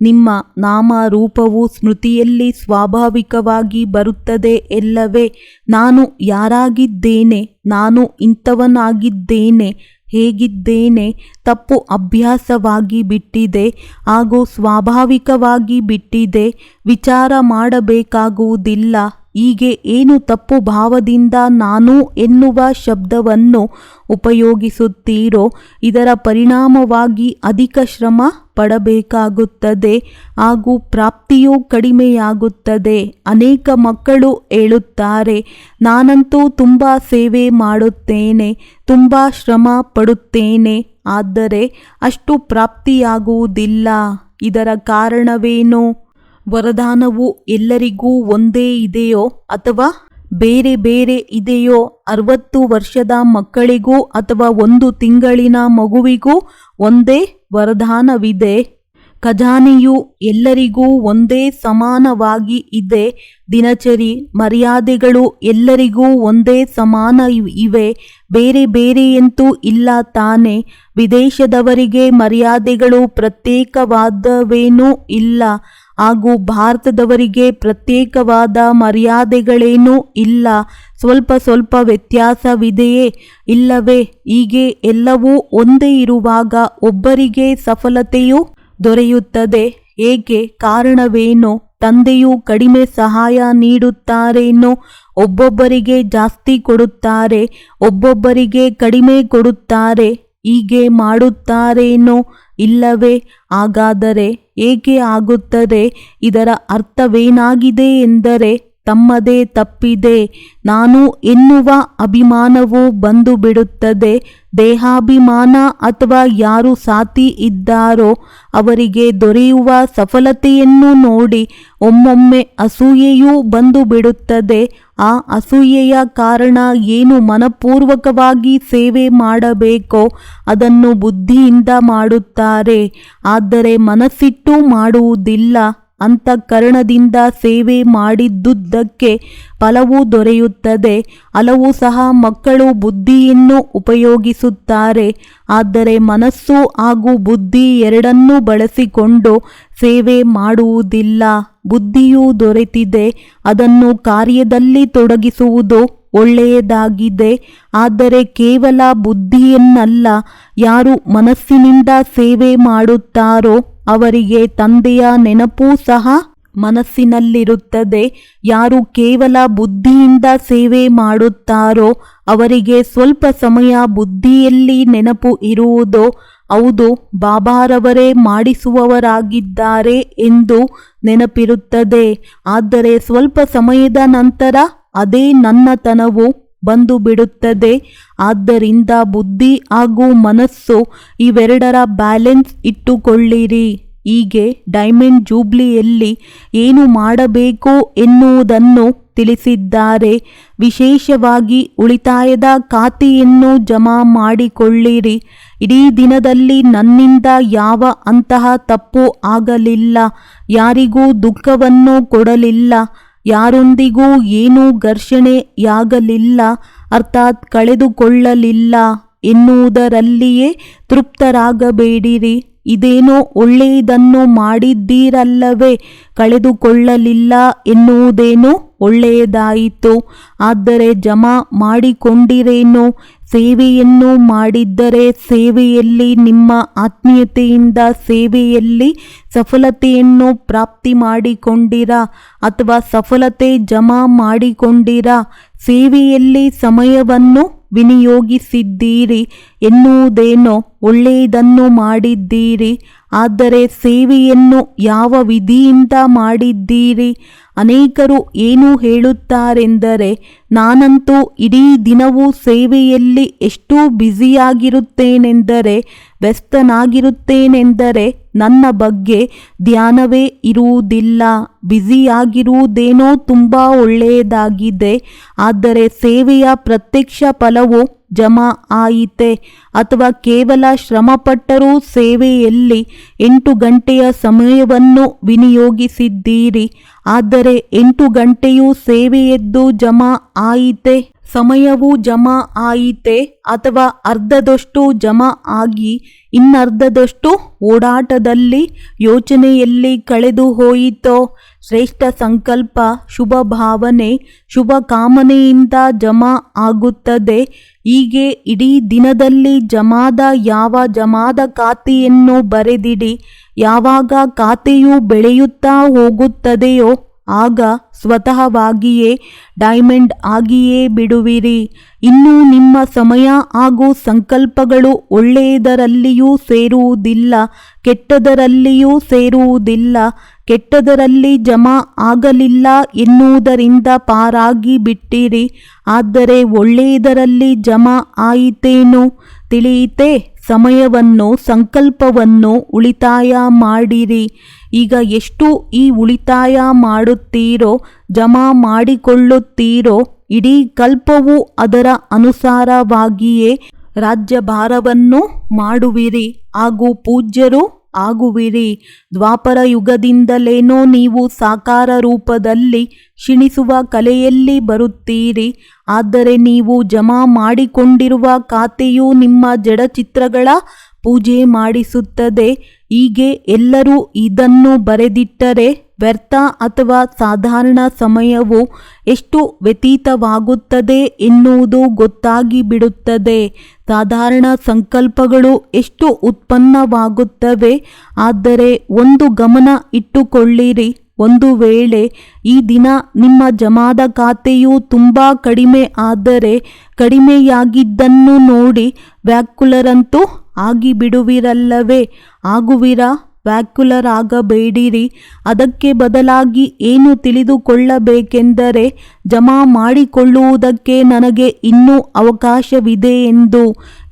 ನಿಮ್ಮ ನಾಮ ರೂಪವು ಸ್ಮೃತಿಯಲ್ಲಿ ಸ್ವಾಭಾವಿಕವಾಗಿ ಬರುತ್ತದೆ ಎಲ್ಲವೇ. ನಾನು ಯಾರಾಗಿದ್ದೇನೆ, ನಾನು ಇಂಥವನಾಗಿದ್ದೇನೆ, ಹೇಗಿದ್ದೇನೆ ತಪ್ಪು ಅಭ್ಯಾಸವಾಗಿ ಬಿಟ್ಟಿದೆ ಹಾಗೂ ಸ್ವಾಭಾವಿಕವಾಗಿ ಬಿಟ್ಟಿದೆ. ವಿಚಾರ ಮಾಡಬೇಕಾಗುವುದಿಲ್ಲ. ಹೀಗೆ ಏನು ತಪ್ಪು ಭಾವದಿಂದ ನಾನು ಎನ್ನುವ ಶಬ್ದವನ್ನು ಉಪಯೋಗಿಸುತ್ತೀರೋ ಇದರ ಪರಿಣಾಮವಾಗಿ ಅಧಿಕ ಶ್ರಮ ಪಡಬೇಕಾಗುತ್ತದೆ ಹಾಗೂ ಪ್ರಾಪ್ತಿಯೂ ಕಡಿಮೆಯಾಗುತ್ತದೆ. ಅನೇಕ ಮಕ್ಕಳು ಹೇಳುತ್ತಾರೆ, ನಾನಂತೂ ತುಂಬ ಸೇವೆ ಮಾಡುತ್ತೇನೆ, ತುಂಬ ಶ್ರಮ ಪಡುತ್ತೇನೆ, ಆದರೆ ಅಷ್ಟು ಪ್ರಾಪ್ತಿಯಾಗುವುದಿಲ್ಲ. ಇದರ ಕಾರಣವೇನು? ವರದಾನವು ಎಲ್ಲರಿಗೂ ಒಂದೇ ಇದೆಯೋ ಅಥವಾ ಬೇರೆ ಬೇರೆ ಇದೆಯೋ? 60 ವರ್ಷದ ಮಕ್ಕಳಿಗೂ ಅಥವಾ 1 ತಿಂಗಳಿನ ಮಗುವಿಗೂ ಒಂದೇ ವರದಾನವಿದೆ. ಖಜಾನೆಯು ಎಲ್ಲರಿಗೂ ಒಂದೇ ಸಮಾನವಾಗಿ ಇದೆ. ದಿನಚರಿ ಮರ್ಯಾದೆಗಳು ಎಲ್ಲರಿಗೂ ಒಂದೇ ಸಮಾನ ಇವೆ. ಬೇರೆ ಬೇರೆಯಂತೂ ಇಲ್ಲ ತಾನೆ. ವಿದೇಶದವರಿಗೆ ಮರ್ಯಾದೆಗಳು ಪ್ರತ್ಯೇಕವಾದವೇನೂ ಇಲ್ಲ ಹಾಗೂ ಭಾರತದವರಿಗೆ ಪ್ರತ್ಯೇಕವಾದ ಮರ್ಯಾದೆಗಳೇನೂ ಇಲ್ಲ. ಸ್ವಲ್ಪ ಸ್ವಲ್ಪ ವ್ಯತ್ಯಾಸವಿದೆಯೇ? ಇಲ್ಲವೇ? ಹೀಗೆ ಎಲ್ಲವೂ ಒಂದೇ ಇರುವಾಗ ಒಬ್ಬರಿಗೆ ಸಫಲತೆಯು ದೊರೆಯುತ್ತದೆ. ಏಕೆ? ಕಾರಣವೇನು? ತಂದೆಯು ಕಡಿಮೆ ಸಹಾಯ ನೀಡುತ್ತಾರೇನೋ? ಒಬ್ಬೊಬ್ಬರಿಗೆ ಜಾಸ್ತಿ ಕೊಡುತ್ತಾರೆ, ಒಬ್ಬೊಬ್ಬರಿಗೆ ಕಡಿಮೆ ಕೊಡುತ್ತಾರೆ. ಹೀಗೆ ಮಾಡುತ್ತಾರೇನೋ? ಇಲ್ಲವೇ? ಹಾಗಾದರೆ ಏಕೆ ಆಗುತ್ತದೆ? ಇದರ ಅರ್ಥವೇನಾಗಿದೆ ಎಂದರೆ, ತಮ್ಮದೇ ತಪ್ಪಿದೆ. ನಾನು ಎನ್ನುವ ಅಭಿಮಾನವು ಬಂದು ಬಿಡುತ್ತದೆ. ದೇಹಾಭಿಮಾನ ಅಥವಾ ಯಾರು ಸಾಥಿ ಇದ್ದಾರೋ ಅವರಿಗೆ ದೊರೆಯುವ ಸಫಲತೆಯನ್ನು ನೋಡಿ ಒಮ್ಮೊಮ್ಮೆ ಅಸೂಯೆಯೂ ಬಂದು ಬಿಡುತ್ತದೆ. ಆ ಅಸೂಯೆಯ ಕಾರಣ ಏನು? ಮನಪೂರ್ವಕವಾಗಿ ಸೇವೆ ಮಾಡಬೇಕೋ ಅದನ್ನು ಬುದ್ಧಿಯಿಂದ ಮಾಡುತ್ತಾರೆ, ಆದರೆ ಮನಸ್ಸಿಟ್ಟು ಮಾಡುವುದಿಲ್ಲ. ಅಂತಃಕರಣದಿಂದ ಸೇವೆ ಮಾಡಿದ್ದುದಕ್ಕೆ ಫಲವೂ ದೊರೆಯುತ್ತದೆ. ಹಲವು ಸಹ ಮಕ್ಕಳು ಬುದ್ಧಿಯನ್ನು ಉಪಯೋಗಿಸುತ್ತಾರೆ, ಆದರೆ ಮನಸ್ಸು ಹಾಗೂ ಬುದ್ಧಿ ಎರಡನ್ನೂ ಬಳಸಿಕೊಂಡು ಸೇವೆ ಮಾಡುವುದಿಲ್ಲ. ಬುದ್ಧಿಯು ದೊರೆತಿದೆ, ಅದನ್ನು ಕಾರ್ಯದಲ್ಲಿ ತೊಡಗಿಸುವುದು ಒಳ್ಳೆಯದಾಗಿದೆ. ಆದರೆ ಕೇವಲ ಬುದ್ಧಿಯನ್ನಲ್ಲ, ಯಾರು ಮನಸ್ಸಿನಿಂದ ಸೇವೆ ಮಾಡುತ್ತಾರೋ ಅವರಿಗೆ ತಂದೆಯ ನೆನಪೂ ಸಹ ಮನಸ್ಸಿನಲ್ಲಿರುತ್ತದೆ. ಯಾರು ಕೇವಲ ಬುದ್ಧಿಯಿಂದ ಸೇವೆ ಮಾಡುತ್ತಾರೋ ಅವರಿಗೆ ಸ್ವಲ್ಪ ಸಮಯ ಬುದ್ಧಿಯಲ್ಲಿ ನೆನಪು ಇರುವುದೋ ಹೌದು, ಬಾಬಾರವರೇ ಮಾಡಿಸುವವರಾಗಿದ್ದಾರೆ ಎಂದು ನೆನಪಿರುತ್ತದೆ. ಆದರೆ ಸ್ವಲ್ಪ ಸಮಯದ ನಂತರ ಅದೇ ನನ್ನತನವು ಬಂದು ಬಿಡುತ್ತದೆ. ಆದ್ದರಿಂದ ಬುದ್ಧಿ ಹಾಗೂ ಮನಸ್ಸು ಇವೆರಡರ ಬ್ಯಾಲೆನ್ಸ್ ಇಟ್ಟುಕೊಳ್ಳಿರಿ. ಹೀಗೆ ಡೈಮಂಡ್ ಜೂಬ್ಲಿಯಲ್ಲಿ ಏನು ಮಾಡಬೇಕು ಎನ್ನುವುದನ್ನು ತಿಳಿಸಿದ್ದಾರೆ. ವಿಶೇಷವಾಗಿ ಉಳಿತಾಯದ ಖಾತೆಯನ್ನು ಜಮಾ ಮಾಡಿಕೊಳ್ಳಿರಿ. ಇಡೀ ದಿನದಲ್ಲಿ ನನ್ನಿಂದ ಯಾವ ಅಂತಹ ತಪ್ಪು ಆಗಲಿಲ್ಲ, ಯಾರಿಗೂ ದುಃಖವನ್ನು ಕೊಡಲಿಲ್ಲ, ಯಾರೊಂದಿಗೂ ಏನೂ ಘರ್ಷಣೆಯಾಗಲಿಲ್ಲ, ಅರ್ಥಾತ್ ಕಳೆದುಕೊಳ್ಳಲಿಲ್ಲ ಎನ್ನುವುದರಲ್ಲಿಯೇ ತೃಪ್ತರಾಗಬೇಡಿರಿ. ಇದೇನೋ ಒಳ್ಳೆಯದನ್ನು ಮಾಡಿದ್ದೀರಲ್ಲವೇ, ಕಳೆದುಕೊಳ್ಳಲಿಲ್ಲ ಎನ್ನುವುದೇನೋ ಒಳ್ಳೆಯದಾಯಿತು. ಆದರೆ ಜಮಾ ಮಾಡಿಕೊಂಡಿರೇನೋ? ಸೇವೆಯನ್ನು ಮಾಡಿದ್ದರೆ ಸೇವೆಯಲ್ಲಿ ನಿಮ್ಮ ಆತ್ಮೀಯತೆಯಿಂದ ಸೇವೆಯಲ್ಲಿ ಸಫಲತೆಯನ್ನು ಪ್ರಾಪ್ತಿ ಮಾಡಿಕೊಂಡಿರಾ ಅಥವಾ ಸಫಲತೆ ಜಮಾ ಮಾಡಿಕೊಂಡಿರಾ? ಸೇವೆಯಲ್ಲಿ ಸಮಯವನ್ನು ವಿನಿಯೋಗಿಸಿದ್ದೀರಿ ಎನ್ನುವುದೇನೋ ಒಳ್ಳೆಯದನ್ನು ಮಾಡಿದ್ದೀರಿ, ಆದರೆ ಸೇವೆಯನ್ನು ಯಾವ ವಿಧಿಯಿಂದ ಮಾಡಿದ್ದೀರಿ? ಅನೇಕರು ಏನು ಹೇಳುತ್ತಾರೆಂದರೆ, ನಾನಂತೂ ಇಡೀ ದಿನವೂ ಸೇವೆಯಲ್ಲಿ ಎಷ್ಟು ಬ್ಯುಸಿಯಾಗಿರುತ್ತೇನೆಂದರೆ, ವ್ಯಸ್ತನಾಗಿರುತ್ತೇನೆಂದರೆ ನನ್ನ ಬಗ್ಗೆ ಧ್ಯಾನವೇ ಇರುವುದಿಲ್ಲ. ಬ್ಯುಸಿಯಾಗಿರುವುದೇನೋ ತುಂಬ ಒಳ್ಳೆಯದಾಗಿದೆ, ಆದರೆ ಸೇವೆಯ ಪ್ರತ್ಯಕ್ಷ ಫಲವು ಜಮಾ ಆಯಿತೆ? ಅಥವಾ ಕೇವಲ ಶ್ರಮಪಟ್ಟರೂ ಸೇವೆಯಲ್ಲಿ 8 ಗಂಟೆಯ ಸಮಯವನ್ನು ವಿನಿಯೋಗಿಸಿದ್ದೀರಿ, ಆದರೆ 8 ಗಂಟೆಯೂ ಸೇವೆಯದ್ದು ಜಮಾ ಆಯಿತೆ? ಸಮಯವು ಜಮಾ ಆಯಿತೆ? ಅಥವಾ ಅರ್ಧದಷ್ಟು ಜಮಾ ಆಗಿ ಇನ್ನರ್ಧದಷ್ಟು ಓಡಾಟದಲ್ಲಿ ಯೋಚನೆಯಲ್ಲಿ ಕಳೆದು ಹೋಯಿತೋ? ಶ್ರೇಷ್ಠ ಸಂಕಲ್ಪ, ಶುಭ ಭಾವನೆ, ಶುಭ ಕಾಮನೆಯಿಂದ ಜಮಾ ಆಗುತ್ತದೆ. ಹೀಗೆ ಇಡೀ ದಿನದಲ್ಲಿ ಜಮಾದ ಯಾವ ಜಮಾದ ಖಾತೆಯನ್ನು ಬರೆದಿಡಿ. ಯಾವಾಗ ಖಾತೆಯು ಬೆಳೆಯುತ್ತಾ ಹೋಗುತ್ತದೆಯೋ ಆಗ ಸ್ವತಃವಾಗಿಯೇ ಡೈಮಂಡ್ ಆಗಿಯೇ ಬಿಡುವಿರಿ. ಇನ್ನು ನಿಮ್ಮ ಸಮಯ ಹಾಗೂ ಸಂಕಲ್ಪಗಳು ಒಳ್ಳೆಯದರಲ್ಲಿಯೂ ಸೇರುವುದಿಲ್ಲ, ಕೆಟ್ಟದರಲ್ಲಿಯೂ ಸೇರುವುದಿಲ್ಲ. ಕೆಟ್ಟದರಲ್ಲಿ ಜಮಾ ಆಗಲಿಲ್ಲ ಎನ್ನುವುದರಿಂದ ಪಾರಾಗಿ ಬಿಟ್ಟಿರಿ, ಆದರೆ ಒಳ್ಳೆಯದರಲ್ಲಿ ಜಮಾ ಆಯಿತೇನು? ತಿಳಿಯಿತೆ? ಸಮಯವನ್ನು, ಸಂಕಲ್ಪವನ್ನು ಉಳಿತಾಯ ಮಾಡಿರಿ. ಈಗ ಎಷ್ಟು ಈ ಉಳಿತಾಯ ಮಾಡುತ್ತೀರೋ, ಜಮಾ ಮಾಡಿಕೊಳ್ಳುತ್ತೀರೋ, ಇಡೀ ಕಲ್ಪವು ಅದರ ಅನುಸಾರವಾಗಿಯೇ ರಾಜ್ಯಭಾರವನ್ನು ಮಾಡುವಿರಿ ಹಾಗೂ ಪೂಜ್ಯರು ಆಗುವಿರಿ. ದ್ವಾಪರ ಯುಗದಿಂದಲೇನೋ ನೀವು ಸಾಕಾರ ರೂಪದಲ್ಲಿ ಕ್ಷೀಣಿಸುವ ಕಲೆಯಲ್ಲಿ ಬರುತ್ತೀರಿ, ಆದರೆ ನೀವು ಜಮಾ ಮಾಡಿಕೊಂಡಿರುವ ಖಾತೆಯು ನಿಮ್ಮ ಜಡಚಿತ್ರಗಳ ಪೂಜೆ ಮಾಡಿಸುತ್ತದೆ. ಹೀಗೆ ಎಲ್ಲರೂ ಇದನ್ನು ಬರೆದಿಟ್ಟರೆ ವ್ಯರ್ಥ ಅಥವಾ ಸಾಧಾರಣ ಸಮಯವು ಎಷ್ಟು ವ್ಯತೀತವಾಗುತ್ತದೆ ಎನ್ನುವುದು ಗೊತ್ತಾಗಿ ಬಿಡುತ್ತದೆ. ಸಾಧಾರಣ ಸಂಕಲ್ಪಗಳು ಎಷ್ಟು ಉತ್ಪನ್ನವಾಗುತ್ತವೆ. ಆದರೆ ಒಂದು ಗಮನ ಇಟ್ಟುಕೊಳ್ಳಿರಿ, ಒಂದು ವೇಳೆ ಈ ದಿನ ನಿಮ್ಮ ಜಮಾದ ಖಾತೆಯು ತುಂಬ ಕಡಿಮೆ ಆದರೆ ಕಡಿಮೆಯಾಗಿದ್ದನ್ನು ನೋಡಿ ವ್ಯಾಕುಲರಂತೂ ಆಗಿಬಿಡುವಿರಲ್ಲವೇ? ಆಗುವಿರಾ? ವ್ಯಾಕುಲರಾಗಬೇಡಿರಿ. ಅದಕ್ಕೆ ಬದಲಾಗಿ ಏನು ತಿಳಿದುಕೊಳ್ಳಬೇಕೆಂದರೆ, ಜಮಾ ಮಾಡಿಕೊಳ್ಳುವುದಕ್ಕೆ ನನಗೆ ಇನ್ನೂ ಅವಕಾಶವಿದೆ ಎಂದು.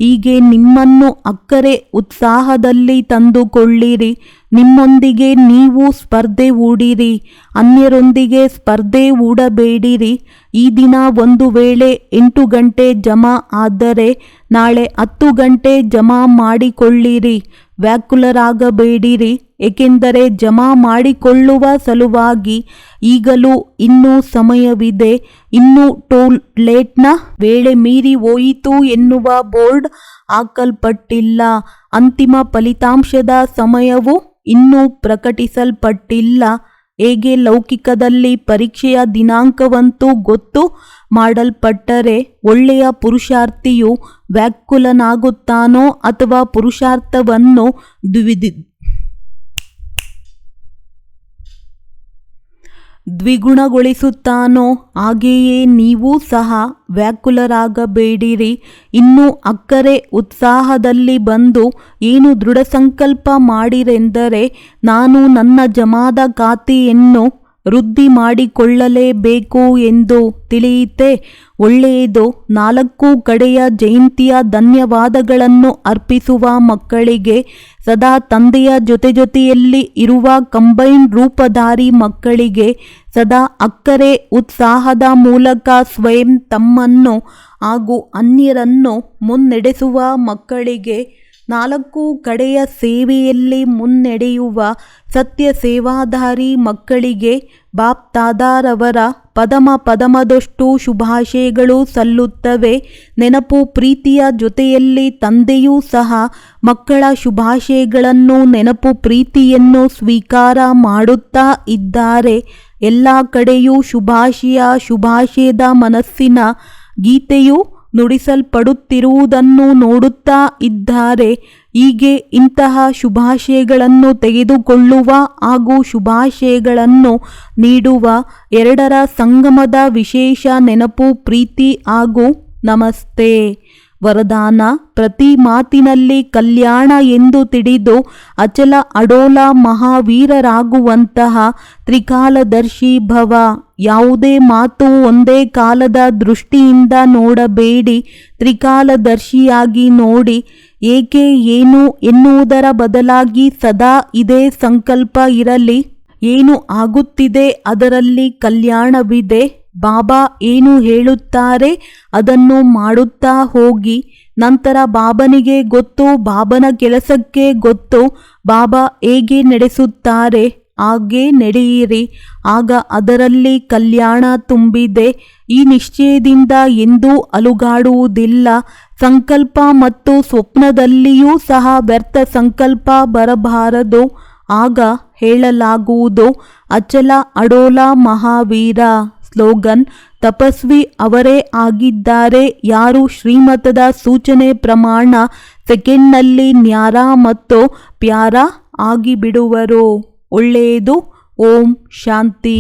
ಹೀಗೆ ನಿಮ್ಮನ್ನು ಅಕ್ಕರೆ ಉತ್ಸಾಹದಲ್ಲಿ ತಂದುಕೊಳ್ಳಿರಿ. ನಿಮ್ಮೊಂದಿಗೆ ನೀವು ಸ್ಪರ್ಧೆ ಹೂಡಿರಿ, ಅನ್ಯರೊಂದಿಗೆ ಸ್ಪರ್ಧೆ ಹೂಡಬೇಡಿರಿ. ಈ ದಿನ ಒಂದು ವೇಳೆ 8 ಗಂಟೆ ಜಮಾ ಆದರೆ ನಾಳೆ 10 ಗಂಟೆ ಜಮಾ ಮಾಡಿಕೊಳ್ಳಿರಿ. ವ್ಯಾಕುಲರಾಗಬೇಡಿರಿ, ಏಕೆಂದರೆ ಜಮಾ ಮಾಡಿಕೊಳ್ಳುವ ಸಲುವಾಗಿ ಈಗಲೂ ಇನ್ನೂ ಸಮಯವಿದೆ. ಇನ್ನೂ ಟೋಲ್ ಲೇಟ್ನ ವೇಳೆ ಮೀರಿ ಹೋಯಿತು ಎನ್ನುವ ಬೋರ್ಡ್ ಹಾಕಲ್ಪಟ್ಟಿಲ್ಲ. ಅಂತಿಮ ಫಲಿತಾಂಶದ ಸಮಯವು ಇನ್ನೂ ಪ್ರಕಟಿಸಲ್ಪಟ್ಟಿಲ್ಲ. ಹೇಗೆ ಲೌಕಿಕದಲ್ಲಿ ಪರೀಕ್ಷೆಯ ದಿನಾಂಕವಂತೂ ಗೊತ್ತು ಮಾಡಲ್ಪಟ್ಟರೆ ಒಳ್ಳೆಯ ಪುರುಷಾರ್ಥಿಯು ವ್ಯಾಕುಲನಾಗುತ್ತಾನೋ ಅಥವಾ ಪುರುಷಾರ್ಥವನ್ನು ದ್ವಿಗುಣಗೊಳಿಸುತ್ತಾನೋ, ಹಾಗೆಯೇ ನೀವೂ ಸಹ ವ್ಯಾಕುಲರಾಗಬೇಡಿರಿ. ಇನ್ನೂ ಅಕ್ಕರೆ ಉತ್ಸಾಹದಲ್ಲಿ ಬಂದು ಏನು ದೃಢ ಸಂಕಲ್ಪ ಮಾಡಿರೆಂದರೆ, ನಾನು ನನ್ನ ಜಮಾದ ಖಾತೆಯನ್ನು ವೃದ್ಧಿ ಮಾಡಿಕೊಳ್ಳಲೇಬೇಕು ಎಂದು. ತಿಳಿಯಿತೆ? ಒಳ್ಳೆಯದು. 4 ಕಡೆಯ ಜಯಂತಿಯ ಧನ್ಯವಾದಗಳನ್ನು ಅರ್ಪಿಸುವ ಮಕ್ಕಳಿಗೆ, ಸದಾ ತಂದೆಯ ಜೊತೆಯಲ್ಲಿ ಇರುವ ಕಂಬೈನ್ಡ್ ರೂಪಧಾರಿ ಮಕ್ಕಳಿಗೆ, ಸದಾ ಅಕ್ಕರೆ ಉತ್ಸಾಹದ ಮೂಲಕ ಸ್ವಯಂ ತಮ್ಮನ್ನು ಹಾಗೂ ಅನ್ಯರನ್ನು ಮುನ್ನಡೆಸುವ ಮಕ್ಕಳಿಗೆ, 4 ಕಡೆಯ ಸೇವೆಯಲ್ಲಿ ಮುನ್ನಡೆಯುವ ಸತ್ಯ ಸೇವಾಧಾರಿ ಮಕ್ಕಳಿಗೆ ಬಾಪ್ ದಾದಾರವರ ಪದಮದಷ್ಟು ಶುಭಾಶಯಗಳು ಸಲ್ಲುತ್ತವೆ. ನೆನಪು ಪ್ರೀತಿಯ ಜೊತೆಯಲ್ಲಿ ತಂದೆಯೂ ಸಹ ಮಕ್ಕಳ ಶುಭಾಶಯಗಳನ್ನು, ನೆನಪು ಪ್ರೀತಿಯನ್ನು ಸ್ವೀಕಾರ ಮಾಡುತ್ತಾ ಇದ್ದಾರೆ. ಎಲ್ಲ ಕಡೆಯೂ ಶುಭಾಶಯದ ಮನಸ್ಸಿನ ಗೀತೆಯು ನುಡಿಸಲ್ಪಡುತ್ತಿರುವುದನ್ನು ನೋಡುತ್ತಾ ಇದ್ದಾರೆ. ಹೀಗೆ ಇಂತಹ ಶುಭಾಶಯಗಳನ್ನು ತೆಗೆದುಕೊಳ್ಳುವ ಹಾಗೂ ಶುಭಾಶಯಗಳನ್ನು ನೀಡುವ ಎರಡರ ಸಂಗಮದ ವಿಶೇಷ ನೆನಪು ಪ್ರೀತಿ ಹಾಗೂ ನಮಸ್ತೆ. ವರದಾನ: ಪ್ರತಿ ಮಾತಿನಲ್ಲಿ ಕಲ್ಯಾಣ ಎಂದು ತಿಳಿದು ಅಚಲ ಅಡೋಲ ಮಹಾವೀರರಾಗುವಂತಹ ತ್ರಿಕಾಲದರ್ಶಿ ಭವ. ಯಾವುದೇ ಮಾತು ಒಂದೇ ಕಾಲದ ದೃಷ್ಟಿಯಿಂದ ನೋಡಬೇಡಿ, ತ್ರಿಕಾಲದರ್ಶಿಯಾಗಿ ನೋಡಿ. ಏಕೆ, ಏನು ಎನ್ನುವುದರ ಬದಲಾಗಿ ಸದಾ ಇದೇ ಸಂಕಲ್ಪ ಇರಲಿ. ಏನು ಆಗುತ್ತಿದೆ ಅದರಲ್ಲಿ ಕಲ್ಯಾಣವಿದೆ. ಬಾಬಾ ಏನು ಹೇಳುತ್ತಾರೆ ಅದನ್ನು ಮಾಡುತ್ತಾ ಹೋಗಿ. ನಂತರ ಬಾಬನಿಗೆ ಗೊತ್ತು, ಬಾಬನ ಕೆಲಸಕ್ಕೆ ಗೊತ್ತು, ಬಾಬಾ ಹೇಗೆ ನಡೆಸುತ್ತಾರೆ ಹಾಗೆ ನಡೆಯಿರಿ. ಆಗ ಅದರಲ್ಲಿ ಕಲ್ಯಾಣ ತುಂಬಿದೆ. ಈ ನಿಶ್ಚಯದಿಂದ ಎಂದೂ ಅಲುಗಾಡುವುದಿಲ್ಲ. ಸಂಕಲ್ಪ ಮತ್ತು ಸ್ವಪ್ನದಲ್ಲಿಯೂ ಸಹ ವ್ಯರ್ಥ ಸಂಕಲ್ಪ ಬರಬಾರದು. ಆಗ ಹೇಳಲಾಗುವುದು ಅಚಲ ಅಡೋಲ ಮಹಾವೀರ. ಸ್ಲೋಗನ್: ತಪಸ್ವಿ ಅವರೇ ಆಗಿದ್ದಾರೆ ಯಾರು ಶ್ರೀಮತದ ಸೂಚನೆ ಪ್ರಮಾಣ ಸೆಕೆಂಡ್ನಲ್ಲಿ ನ್ಯಾರಾ ಮತ್ತು ಪ್ಯಾರಾ ಆಗಿಬಿಡುವರು. ಒಳ್ಳೆಯದು. ಓಂ ಶಾಂತಿ.